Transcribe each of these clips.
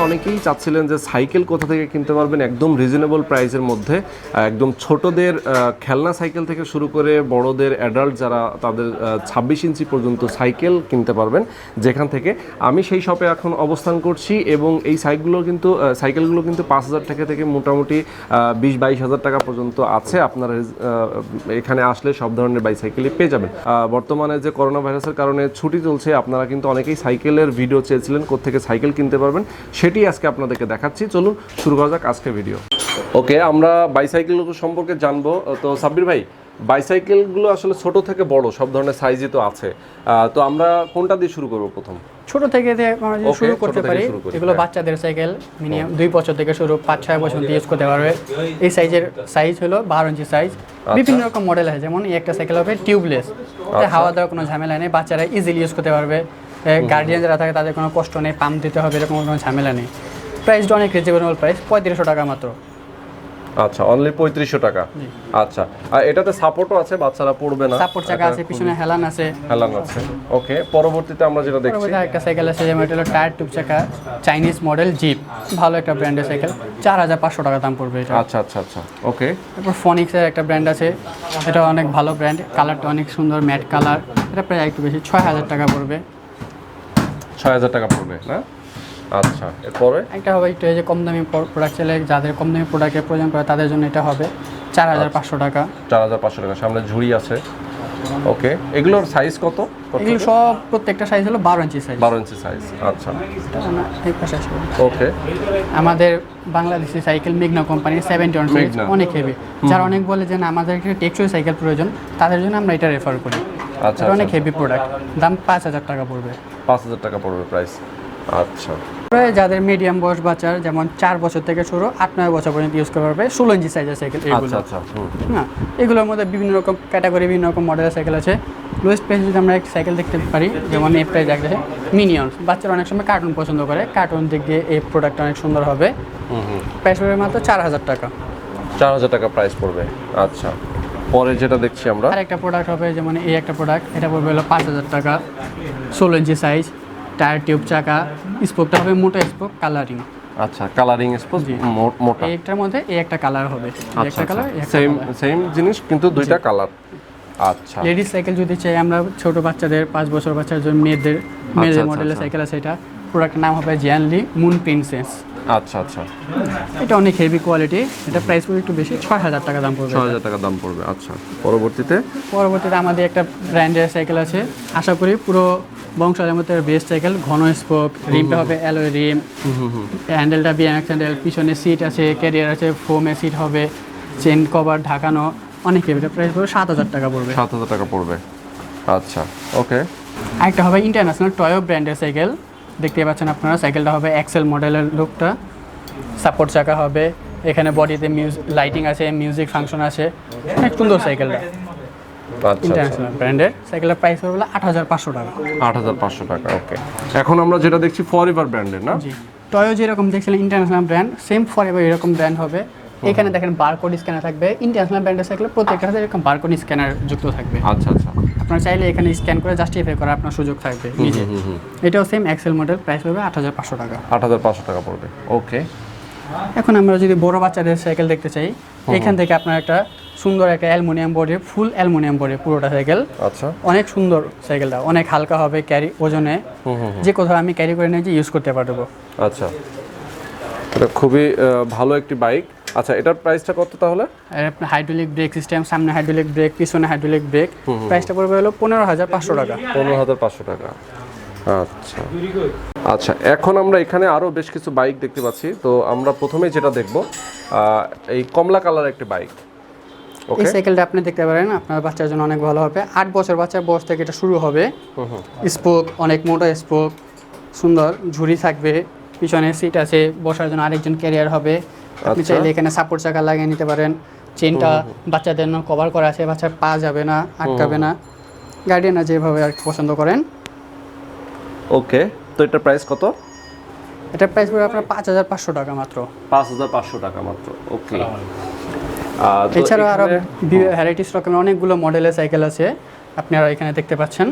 অনেকেই চাচ্ছিলেন যে সাইকেল কোথা থেকে কিনতে পারবেন একদম রিজনেবল প্রাইসের মধ্যে, একদম ছোটদের খেলনা সাইকেল থেকে শুরু করে বড়দের অ্যাডাল্ট যারা তাদের 26 ইঞ্চি পর্যন্ত সাইকেল কিনতে পারবেন যেখান থেকে। আমি সেই শপে এখন অবস্থান করছি এবং এই সাইকেলগুলো কিন্তু 5,000 টাকা থেকে মোটামুটি 20-22,000 টাকা পর্যন্ত আছে। আপনারা এখানে আসলে সব ধরনের বাইসাইকেলই পেয়ে যাবেন। বর্তমানে যে করোনা ভাইরাসের কারণে ছুটি চলছে, আপনারা কিন্তু অনেকেই সাইকেলের ভিডিও চেয়েছিলেন কোত্থেকে সাইকেল কিনতে পারবেন, সেটি আজকে আপনাদেরকে দেখাচ্ছি। চলুন শুরু করা যাক আজকে ভিডিও। ওকে, আমরা বাইসাইকেল সম্পর্কে জানবো। তো সাব্বির ভাই, বাইসাইকেলগুলো আসলে ছোট থেকে বড় সব ধরনের সাইজই তো আছে, তো আমরা কোনটা দিয়ে শুরু করব? প্রথম ছোট থেকে শুরু করতে পারি। এগুলো বাচ্চাদের সাইকেল, মিনিমাম 2 বছর থেকে শুরু, 5-6 বছর ইউজ করতে পারবে। এই সাইজ হলো 12 ইঞ্চি সাইজ। বিভিন্ন রকম মডেল আছে, যেমন এই একটা সাইকেল হবে টিউবলেস, হাওয়া দেওয়ার কোনো ঝামেলা নেই, বাচ্চারা ইজিলি ইউজ করতে পারবে। গার্ডিয়ান যারা থাকে তাদের কোনো কষ্ট নেই, পাম্প দিতে হবে এরকম কোনো ঝামেলা নেই। প্রাইসটা অনেক রিজনেবল প্রাইস, 3500 টাকা মাত্র। আচ্ছা, অনলি 3500 টাকা। আচ্ছা, আর এটাতে সাপোর্টও আছে, বাচ্চারা পড়বে না, সাপোর্ট চাকা আছে, পিছনে হেলান আছে। ওকে, পরবর্তীতে আমরা যেটা দেখছি একটা সাইকেল আছে, যেমন এটা হলো টায়ার টিউব চাকা, চাইনিজ মডেল জিপ, ভালো একটা ব্র্যান্ডের সাইকেল, 4500 টাকা দাম পড়বে এটা। আচ্ছা আচ্ছা আচ্ছা, ওকে। তারপর ফনিক্সের একটা ব্র্যান্ড আছে, এটা অনেক ভালো ব্র্যান্ড, কালারটা অনেক সুন্দর, ম্যাট কালার। এটা প্রায় একটু বেশি, 6000 টাকা পড়বে। 6000 টাকা পড়বে না? আচ্ছা, এরপরে একটা হবে একটু এই যে কম দামি প্রোডাক্ট চাইলে, যাদের কম দামি প্রোডাক্টের প্রয়োজন পড়ে তাদের জন্য এটা হবে 4500 টাকা। 4500 টাকা। সামনে ঝুড়ি আছে, ওকে। এগুলোর সাইজ কত? এগুলো সব প্রত্যেকটা সাইজ হলো 12 ইঞ্চি সাইজ। 12 ইঞ্চি সাইজ, আচ্ছা, ওকে। আমাদের বাংলাদেশি সাইকেল মেঘনা কোম্পানির 71 সাইজ, অনেক হেভি। যারা অনেক বলে যে না আমাদের একটা টেকসই সাইকেল প্রয়োজন, তাদের জন্য আমরা এটা রেফার করি। আচ্ছা, অনেক হেভি প্রোডাক্ট, দাম 5000 টাকা পড়বে। 5000 টাকা পড়বে প্রাইস, আচ্ছা। যাদের মিডিয়াম বয়স বাচ্চার, যেমন 4 বছর থেকে শুরু 8-9 বছর পর্যন্ত ইউজ করতে পারবে, 16 ইঞ্চি সাইজের সাইকেল এগুলো। আচ্ছা, হ্যাঁ, এগুলোর মধ্যে বিভিন্ন রকম ক্যাটাগরি, বিভিন্ন রকম মডেলের সাইকেল আছে। লোয়েস্ট প্রাইস যদি আমরা একটা সাইকেল দেখতে পারি, যেমন এই প্রাইস দেখতে মিনিয়ন্স, বাচ্চারা অনেক সময় কার্টুন পছন্দ করে, কার্টুন দিক দিয়ে এই প্রোডাক্টটা অনেক সুন্দর হবে। প্রাইস পড়বে মাত্র 4000 টাকা। 4000 টাকা প্রাইস পড়বে, আচ্ছা। পরে যেটা দেখছি আমরা আর একটা প্রোডাক্ট হবে, যেমন এই একটা প্রোডাক্ট, এটা পড়বে হলো 5000 টাকা, 16 ইঞ্চি সাইজ, টায়ার টিউব চাকা, স্পোকটা হবে মোটা স্পোক, কালারিং। আচ্ছা, কালারিং স্পোক মোটা। এইটার মধ্যে এই একটা কালার হবে, একটা কালার, সেম জিনিস কিন্তু দুইটা কালার। আচ্ছা, লেডিস সাইকেল যদি চাই আমরা, ছোট বাচ্চাদের, 5 বছর বাচ্চার জন্য, মেয়েদের মডেলের সাইকেল আছে। এটা প্রোডাক্টের নাম হবে জিয়ানলি মুন প্রিন্সেস। আচ্ছা আচ্ছা, এটা অনেক হেভি কোয়ালিটি, এটা প্রাইস পড়বে একটু বেশি, 6000 টাকা দাম পড়বে। 6000 টাকা দাম পড়বে, আচ্ছা। পরবর্তীতে আমাদের একটা ব্র্যান্ডের সাইকেল আছে, আশা করি পুরো বংশালের মধ্যে বেস্ট সাইকেল, ঘন স্পোক, রিমটা হবে অ্যালয় রিম, হ্যান্ডেলটা বিএমএক্স হ্যান্ডেল, পিছনে সিট আছে, ক্যারিয়ার আছে, ফোমের সিট হবে, চেন কভার ঢাকানো, অনেক হেভি। প্রাইস পড়বে 7000 টাকা পড়বে। 7000 টাকা পড়বে, আচ্ছা, ওকে। আরেকটা হবে ইন্টারন্যাশনাল টয়ো ব্র্যান্ডের সাইকেল, দেখতে পাচ্ছেন আপনারা, সাইকেলটা হবে এক্সেল মডেলের লুকটা, সাপোর্ট চাকা হবে, এখানে বডিতে লাইটিং আছে, মিউজিক ফাংশন আছে, অনেক সুন্দর সাইকেলটা। ইন্টারন্যাশনাল ব্র্যান্ডের সাইকেলের প্রাইস হলো 8500 টাকা। 8500 টাকা, ওকে। এখন আমরা যেটা দেখছি ফরএভার ব্র্যান্ডের, না? জি, টয়ো যেরকম দেখছিলেন ইন্টারন্যাশনাল ব্র্যান্ড, সেম ফরএভার এরকম ব্র্যান্ড হবে। এখানে দেখেন বারকোড স্ক্যানার থাকবে, ইন্টারন্যাশনাল ব্র্যান্ডের সাইকেলে প্রত্যেকটা হাতে এরকম বারকোড স্ক্যানার যুক্ত থাকবে। আচ্ছা আচ্ছা, আপনারা চাইলে এখানে স্ক্যান করে জাস্টিফাই করার আপনার সুযোগ থাকবে নিজে। এটাও সেম এক্সেল মডেল, প্রাইস হবে 8500 টাকা। 8500 টাকা পড়বে, ওকে। এখন আমরা যদি বড় বাচ্চাদের সাইকেল দেখতে চাই, এখান থেকে আপনার একটা সুন্দর একটা অ্যালুমিনিয়াম বডি, ফুল অ্যালুমিনিয়াম বডি পুরোটা সাইকেল। আচ্ছা, অনেক সুন্দর সাইকেলটা, অনেক হালকা হবে, ক্যারি ওজনে যে কোথাও আমি ক্যারি করে নিয়ে যে ইউজ করতে পারবো। আচ্ছা, এটা খুবই ভালো একটি বাইক। আচ্ছা, এটার প্রাইসটা কত তাহলে? হাইড্রোলিক ব্রেক সিস্টেম, সামনে হাইড্রোলিক ব্রেক, পিছনে হাইড্রোলিক ব্রেক, প্রাইসটা পড়বে হলো 15500 টাকা। 15500 টাকা, আচ্ছা আচ্ছা। এখন আমরা এখানে আরও বেশ কিছু বাইক দেখতে পাচ্ছি, তো আমরা প্রথমেই যেটা দেখব এই কমলা কালার একটি বাইক। এই সাইকেলটা আপনি দেখতে পারেন, আপনার বাচ্চার জন্য অনেক ভালো হবে। 8 বছর বাচ্চার বয়স থেকে এটা শুরু হবে। স্পোক অনেক মোটা স্পোক, সুন্দর ঝুড়ি থাকবে, পিছনে সিট আছে, বসার জন্য আরেকজন ক্যারিয়ার হবে। আপনি চাইলে এখানে সাপোর্ট চাকা লাগিয়ে নিতে পারেন। চেনটা বাচ্চাদের জন্য কভার করা আছে, বাচ্চার পা যাবে না, আটকাবে না, গার্ডিয়ানরা যেভাবে আর পছন্দ করেন। ওকে, তো এটার প্রাইস কত? এটার প্রাইস পড়বে আপনার 5500 টাকা মাত্র। 5500 টাকা মাত্র, ওকে। এছাড়াও আরও ভ্যারাইটিস রকমের অনেকগুলো মডেলের সাইকেল আছে, আপনারা এখানে দেখতে পাচ্ছেন।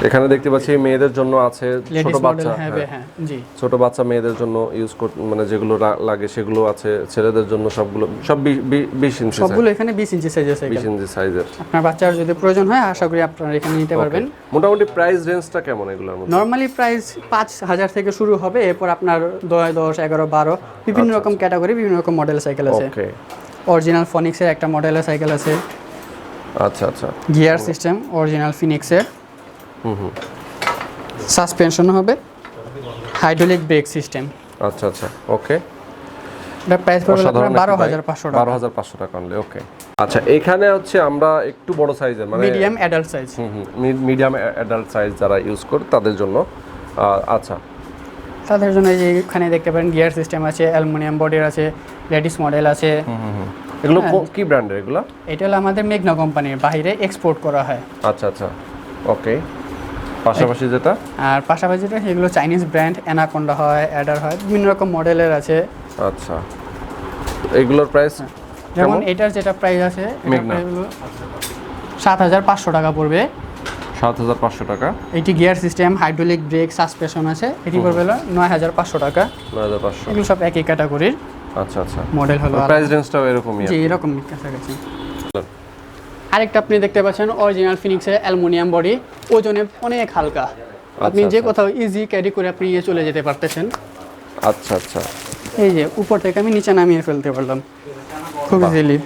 এখানে দেখতে পাচ্ছি মেয়েদের জন্য আছে, ছোট বাচ্চা, হ্যাঁ জি, ছোট বাচ্চা মেয়েদের জন্য ইউজ করতে মানে যেগুলো লাগে সেগুলো আছে, ছেলেদের জন্য সবগুলো সব 20 ইঞ্চি, সবগুলো এখানে 20 ইঞ্চি সাইজের সাইকেল, 20 ইঞ্চি সাইজের। আপনার বাচ্চার যদি প্রয়োজন হয় আশা করি আপনারা এখানে নিতে পারবেন। মোটামুটি প্রাইস রেঞ্জটা কেমন এগুলোর মধ্যে? নরমালি প্রাইস 5000 থেকে শুরু হবে, এরপর আপনার 10, 11, 12 বিভিন্ন রকম ক্যাটাগরি, বিভিন্ন রকম মডেলের সাইকেল আছে। ওকে, অরিজিনাল ফনিক্সের একটা মডেলের সাইকেল আছে। আচ্ছা আচ্ছা, গিয়ার সিস্টেম অরিজিনাল ফিনিক্সের, সাসপেনশন হবে, হাইড্রোলিক ব্রেক সিস্টেম। আচ্ছা আচ্ছা, ওকে। এটা প্রাইস পড়বে 12500 টাকা। 12500 টাকা অনলি, ওকে। আচ্ছা, এখানে হচ্ছে আমরা একটু বড় সাইজের মানে medium adult size, medium adult size যারা ইউজ করে তাদের জন্য। আচ্ছা, তাদের জন্য এই যে এখানে দেখতে পারেন গিয়ার সিস্টেম আছে, অ্যালুমিনিয়াম বডির আছে, লেডিস মডেল আছে। এগুলো কি ব্র্যান্ডের এগুলো? এটা হলো আমাদের মেঘনা কোম্পানির, বাইরে এক্সপোর্ট করা হয়। আচ্ছা আচ্ছা, ওকে। পাশাপাশি যেটা, আর পাশাপাশি যেটা এগুলো চাইনিজ ব্র্যান্ড, অ্যানাকোন্ডা হয়, অ্যাডার হয়, বিভিন্ন রকম মডেলের আছে। আচ্ছা, এগুলোর প্রাইস যেমন এটার যেটা প্রাইস আছে, এটা প্রাইস হলো 7500 টাকা পড়বে। 7500 টাকা। এটি gear system, hydraulic break, suspension আছে, এটি পড়বে হলো 9500 টাকা। 9500, এগুলো সব একই ক্যাটাগরির। আচ্ছা আচ্ছা, মডেল হলো প্রাইস রেঞ্জটাও এরকমই? জি, এরকম কাছাকাছি। আরেকটা আপনি দেখতে পাচ্ছেন অরিজিনাল ফিনিক্সের অ্যালুমিনিয়াম বডি, ওজনে অনেক হালকা, আপনি যে কোথাও ইজি ক্যারি করে আপনি চলে যেতে পারতেছেন। আচ্ছা আচ্ছা, এই যে উপর থেকে আমি নিচে নামিয়ে ফেলতে পারলাম খুব ইজিলি।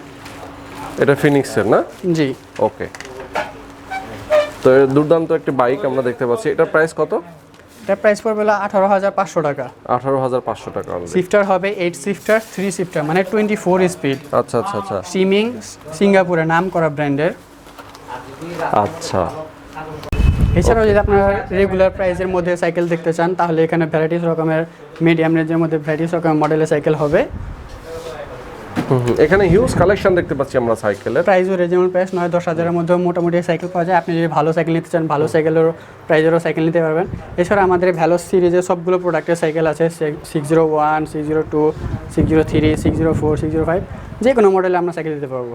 এটা ফিনিক্সের না? জি, ওকে। তো দুর্দান্ত একটা বাইক আমরা দেখতে পাচ্ছি, এটার প্রাইস কত? এটা প্রাইস পড়বে 18500 টাকা। 18500 টাকা। শিফটার হবে 8 শিফটার, 3 শিফটার, মানে 24 স্পিড। আচ্ছা আচ্ছা আচ্ছা, সিমিং সিঙ্গাপুরে নাম করা ব্র্যান্ডের। আচ্ছা, এছাড়াও যদি আপনারা রেগুলার প্রাইসের মধ্যে সাইকেল দেখতে চান তাহলে এখানে ভ্যারাইটিস রকমের, মিডিয়াম রেঞ্জের মধ্যে ভ্যারাইটিস রকমের মডেলের সাইকেল হবে। এখানে হিউজ কালেকশন দেখতে পাচ্ছি আমরা সাইকেলের। প্রাইসও রিজনেবল প্রাইস, 9-10 হাজারের মধ্যে মোটামুটি সাইকেল পাওয়া যায়। আপনি যদি ভালো সাইকেল নিতে চান, ভালো সাইকেলেরও প্রাইজেরও সাইকেল নিতে পারবেন। এছাড়া আমাদের ভ্যালোস সিরিজের সবগুলো প্রোডাক্টের সাইকেল আছে, 601, 602, 603, 604, 605, যে কোনো মডেলে আমরা সাইকেল দিতে পারবো।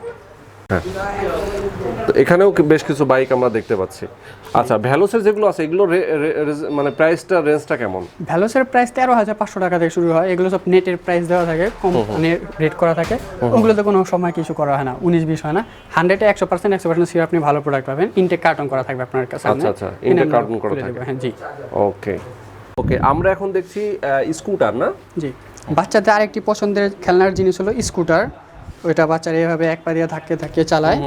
হ্যাঁ, তো এখানেও বেশ কিছু বাইক আমরা দেখতে পাচ্ছি। আচ্ছা, ভ্যালোসের যেগুলো আছে এগুলো মানে প্রাইসটা রেঞ্জটা কেমন? ভ্যালোসের প্রাইস 13500 টাকা থেকে শুরু হয়। এগুলো সব নেটের প্রাইস দেওয়া থাকে, কোম্পানির রেট করা থাকে, ওগুলোতে কোনো সময় কিছু করা হয় না, 19-20 হয় না। 100-এ 100% শিওর আপনি ভালো প্রোডাক্ট পাবেন। ইনটেক কার্টন করা থাকবে আপনার কাছে। আচ্ছা আচ্ছা, ইনটেক কার্টন করা থাকবে। হ্যাঁ জি, ওকে ওকে। আমরা এখন দেখছি স্কুটার না? জি, বাচ্চাদের আরেকটি পছন্দের খেলনার জিনিস হলো স্কুটার। ওইটা বাচ্চারা এভাবে এক পা দিয়ে ধাক্কে চালায়,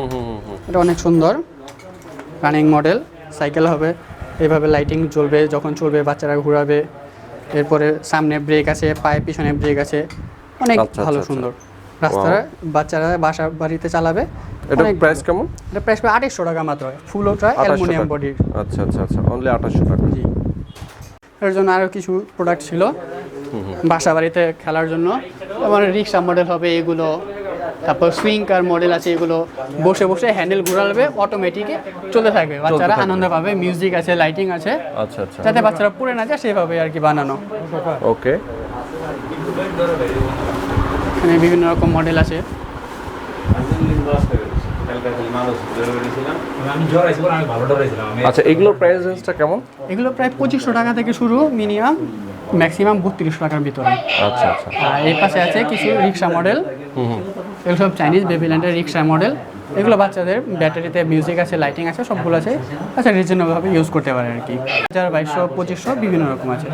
এটা অনেক সুন্দর। রানিং মডেল সাইকেল হবে, এইভাবে লাইটিং জ্বলবে যখন চলবে, বাচ্চারা ঘোরাবে। এরপরে সামনে ব্রেক আছে, পায়ে পিছনে ব্রেক আছে, অনেক ভালো সুন্দর। রাস্তায় বাচ্চারা বাসা বাড়িতে চালাবে। এটা প্রাইস কেমন? এটা প্রাইস 2800 টাকা মাত্র, ফুল ওটা অ্যালুমিনিয়াম বডির। আচ্ছা আচ্ছা আচ্ছা, অনলি 2800 টাকা। জি, এর জন্য আরও কিছু প্রোডাক্ট ছিল বাসা বাড়িতে খেলার জন্য। যেমন রিক্সা মডেল হবে এগুলো, তারপর সুইং কার মডেল আছে, এগুলো বসে বসে হ্যান্ডেল ঘোরাবে, অটোমেটিকে চলতে থাকবে, বাচ্চারা আনন্দ পাবে। মিউজিক আছে, লাইটিং আছে, আচ্ছা আচ্ছা, যাতে বাচ্চারা পড়ে না যায় সেভাবে আর কি বানানো। ওকে, এখানে বিভিন্ন রকম মডেল আছে। আচ্ছা, এগুলোর প্রাইস রেঞ্জটা কেমন? এগুলো প্রায় 2500 টাকা থেকে শুরু, মিনিমাম ম্যাক্সিমাম 3200 টাকার ভিতরে। আচ্ছা আচ্ছা, আর এই পাশে আছে কিছু রিক্সা মডেল, এগুলো সব চাইনিজ বেবিল্যান্ডের রিক্সা মডেল। এগুলো বাচ্চাদের ব্যাটারিতে মিউজিক আছে, লাইটিং আছে, সবগুলো আছে। আচ্ছা, রিজনেবলভাবে ইউজ করতে পারে আর কি। 2200, 2500 বিভিন্ন রকম আছে।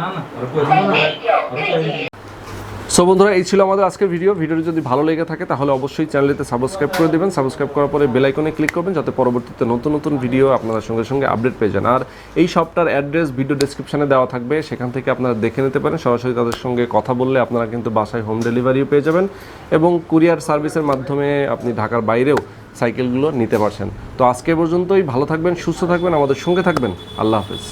সো বন্ধুরা, এই ছিল আমাদের আজকের ভিডিওটি যদি ভালো লেগে থাকে তাহলে অবশ্যই চ্যানেলটিতে সাবস্ক্রাইব করে দেবেন। সাবস্ক্রাইব করার পরে বেল আইকনে ক্লিক করবেন যাতে পরবর্তীতে নতুন নতুন ভিডিও আপনারা সঙ্গে সঙ্গে আপডেট পেয়ে যান। আর এই শপটার অ্যাড্রেস ভিডিও ডেসক্রিপশনে দেওয়া থাকবে, সেখান থেকে আপনারা দেখে নিতে পারেন। সরাসরি তাদের সঙ্গে কথা বললে আপনারা কিন্তু বাসায় হোম ডেলিভারিও পেয়ে যাবেন, এবং কুরিয়ার সার্ভিসের মাধ্যমে আপনি ঢাকার বাইরেও সাইকেলগুলো নিতে পারছেন। তো আজকে পর্যন্তই, ভালো থাকবেন, সুস্থ থাকবেন, আমাদের সঙ্গে থাকবেন। আল্লাহ হাফেজ।